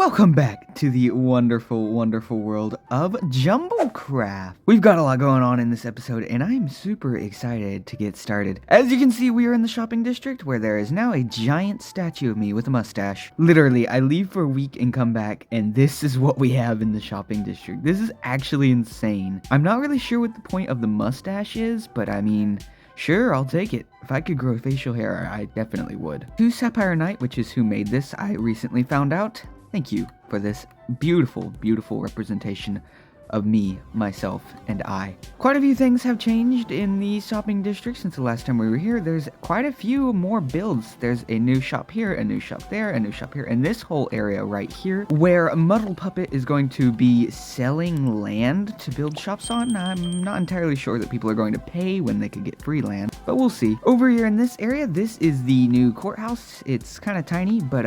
Welcome back to the wonderful, wonderful world of Jumblecraft. We've got a lot going on in this episode, and I'm super excited to get started. As you can see, we are in the shopping district, where there is now a giant statue of me with a mustache. Literally, I leave for a week and come back, and this is what we have in the shopping district. This is actually insane. I'm not really sure what the point of the mustache is, but I mean, sure, I'll take it. If I could grow facial hair, I definitely would. To Sapphire Knight, which is who made this, I recently found out. Thank you for this beautiful, beautiful representation of me, myself, and I. Quite a few things have changed in the shopping district since the last time we were here. There's quite a few more builds. There's a new shop here, a new shop there, a new shop here, and this whole area right here, where Muddle Puppet is going to be selling land to build shops on. I'm not entirely sure that people are going to pay when they could get free land, but we'll see. Over here in this area, this is the new courthouse. It's kind of tiny, but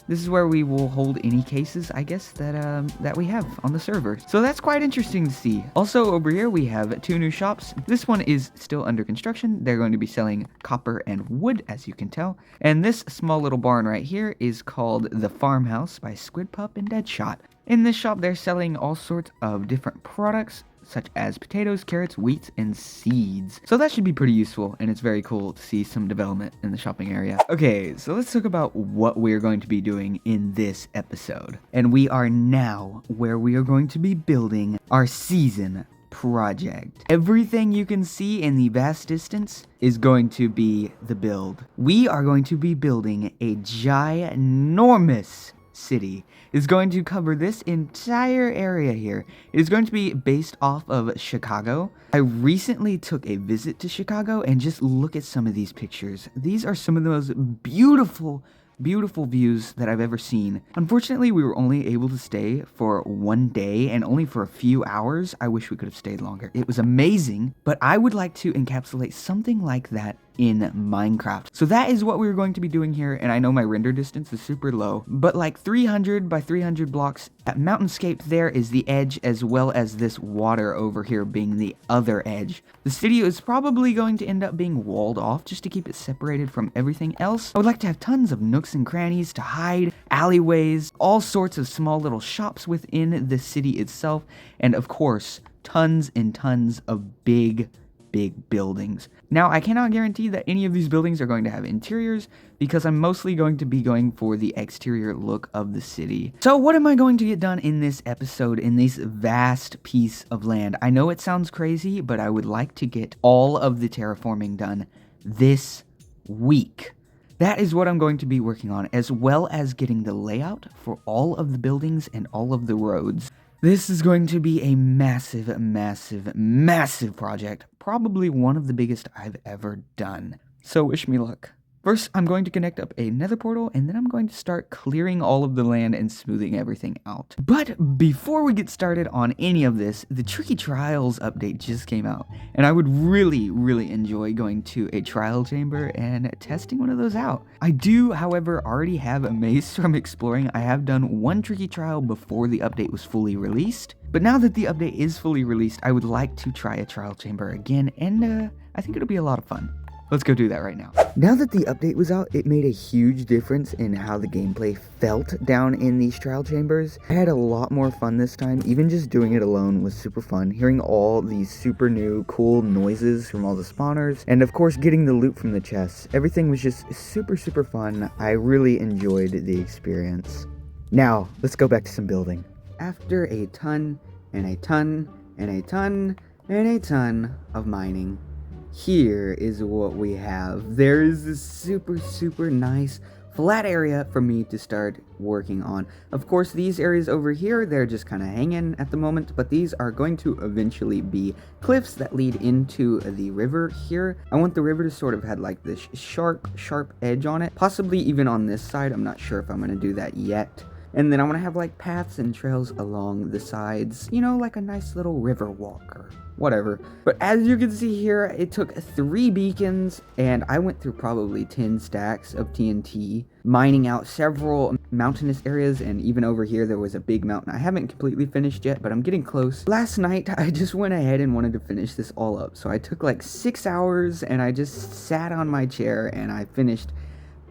this is where we will hold any cases, I guess, that we have on the server. So that's quite interesting to see. Also, over here, we have two new shops. This one is still under construction. They're going to be selling copper and wood, as you can tell. And this small little barn right here is called The Farmhouse by Squid Pup and Deadshot. In this shop, they're selling all sorts of different products, such as potatoes, carrots, wheat, and seeds. So that should be pretty useful, and it's very cool to see some development in the shopping area. Okay, so let's talk about what we're going to be doing in this episode. And we are now where we are going to be building our season project. Everything you can see in the vast distance is going to be the build. We are going to be building a ginormous city. Is going to cover this entire area here. It is going to be based off of Chicago. I recently took a visit to Chicago, and just look at some of these pictures. These are some of the most beautiful views that I've ever seen. Unfortunately, we were only able to stay for one day and only for a few hours. I wish we could have stayed longer. It was amazing, but I would like to encapsulate something like that in Minecraft. So that is what we're going to be doing here, and I know my render distance is super low, but like 300 by 300 blocks. That mountainscape there is the edge, as well as this water over here being the other edge. The city is probably going to end up being walled off just to keep it separated from everything else. I would like to have tons of nooks and crannies to hide, alleyways, all sorts of small little shops within the city itself, and of course, tons and tons of big buildings. Now, I cannot guarantee that any of these buildings are going to have interiors, because I'm mostly going to be going for the exterior look of the city. So what am I going to get done in this episode, in this vast piece of land? I know it sounds crazy, but I would like to get all of the terraforming done this week. That is what I'm going to be working on, as well as getting the layout for all of the buildings and all of the roads. This is going to be a massive project. Probably one of the biggest I've ever done. So wish me luck. First, I'm going to connect up a nether portal, and then I'm going to start clearing all of the land and smoothing everything out. But before we get started on any of this, the Tricky Trials update just came out, and I would really enjoy going to a trial chamber and testing one of those out. I do, however, already have a maze from exploring. I have done one Tricky Trial before the update was fully released, but now that the update is fully released, I would like to try a trial chamber again, and I think it'll be a lot of fun. Let's go do that right now. Now that the update was out, it made a huge difference in how the gameplay felt down in these trial chambers. I had a lot more fun this time. Even just doing it alone was super fun. Hearing all these super new cool noises from all the spawners, and of course getting the loot from the chests. Everything was just super fun. I really enjoyed the experience. Now, let's go back to some building. After a ton and a ton and a ton and a ton of mining, here is what we have. There is this super nice flat area for me to start working on. Of course, these areas over here, they're just kind of hanging at the moment, but these are going to eventually be cliffs that lead into the river here. I want the river to sort of have like this sharp edge on it, possibly even on this side. I'm not sure if I'm going to do that yet. And then I want to have like paths and trails along the sides, you know, like a nice little river walk or whatever. But as you can see here, it took 3 beacons, and I went through probably 10 stacks of TNT, mining out several mountainous areas, and even over here there was a big mountain. I haven't completely finished yet, but I'm getting close. Last night, I just went ahead and wanted to finish this all up, so I took like 6 hours, and I just sat on my chair, and I finished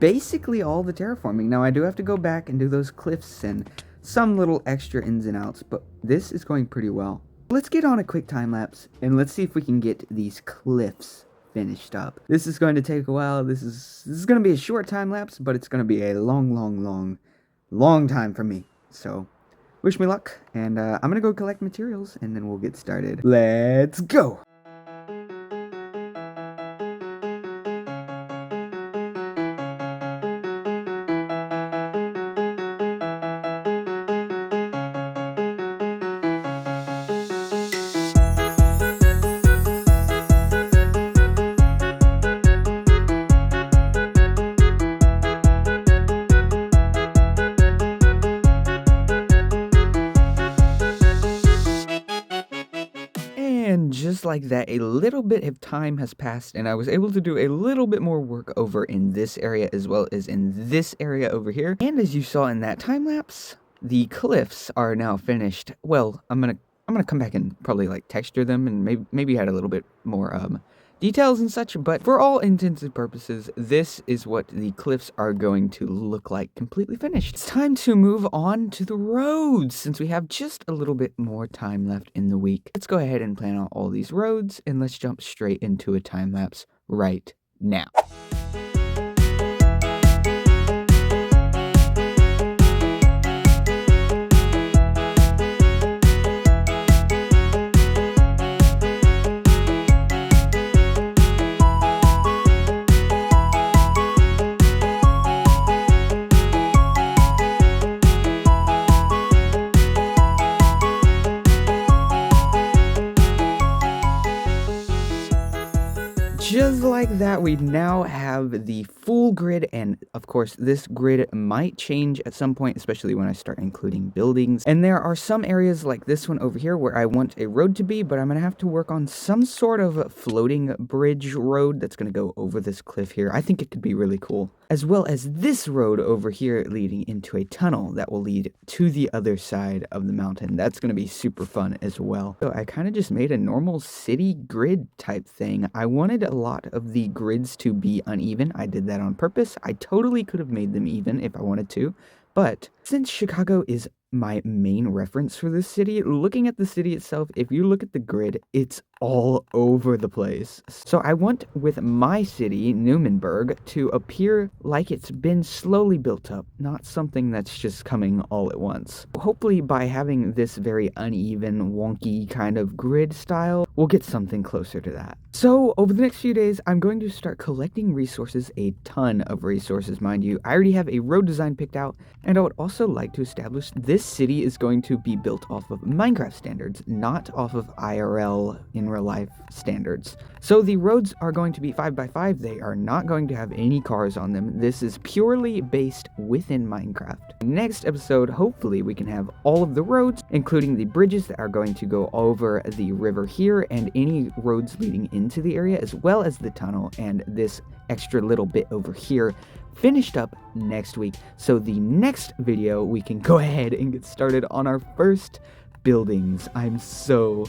basically all the terraforming. Now, I do have to go back and do those cliffs and some little extra ins and outs, but this is going pretty well. Let's get on a quick time lapse and let's see if we can get these cliffs finished up. This is going to take a while. This is going to be a short time lapse, but it's going to be a long time for me. So wish me luck, and I'm going to go collect materials and then we'll get started. Let's go. And just like that, a little bit of time has passed, and I was able to do a little bit more work over in this area as well as in this area over here. And as you saw in that time lapse, the cliffs are now finished. Well, I'm gonna come back and probably like texture them and maybe add a little bit more details and such, but for all intents and purposes, this is what the cliffs are going to look like completely finished. It's time to move on to the roads, since we have just a little bit more time left in the week. Let's go ahead and plan out all these roads, and let's jump straight into a time lapse right now. Just like that, we now have the full grid, and of course this grid might change at some point, especially when I start including buildings. And there are some areas like this one over here where I want a road to be, but I'm gonna have to work on some sort of floating bridge road that's gonna go over this cliff here. I think it could be really cool. As well as this road over here leading into a tunnel that will lead to the other side of the mountain. That's gonna be super fun as well. So I kind of just made a normal city grid type thing. I wanted a lot of the grids to be uneven. I did that on purpose. I totally could have made them even if I wanted to, but since Chicago is my main reference for this city, looking at the city itself, if you look at the grid, it's all over the place. So I want with my city, Newmanburg, to appear like it's been slowly built up, not something that's just coming all at once. Hopefully by having this very uneven, wonky kind of grid style, we'll get something closer to that. So over the next few days, I'm going to start collecting resources, a ton of resources, mind you. I already have a road design picked out, and I would also like to establish this city is going to be built off of Minecraft standards, not off of IRL in real life standards. So the roads are going to be 5x5. They are not going to have any cars on them. This is purely based within Minecraft. Next episode, hopefully we can have all of the roads, including the bridges that are going to go over the river here and any roads leading into the area, as well as the tunnel and this extra little bit over here, finished up next week. So the next video we can go ahead and get started on our first buildings. I'm so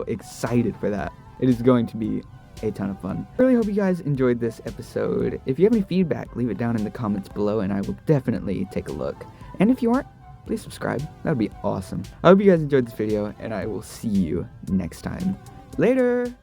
excited for that. It is going to be a ton of fun. Really hope you guys enjoyed this episode. If you have any feedback, leave it down in the comments below and I will definitely take a look. And if you aren't, please subscribe. That would be awesome. I hope you guys enjoyed this video and I will see you next time. Later!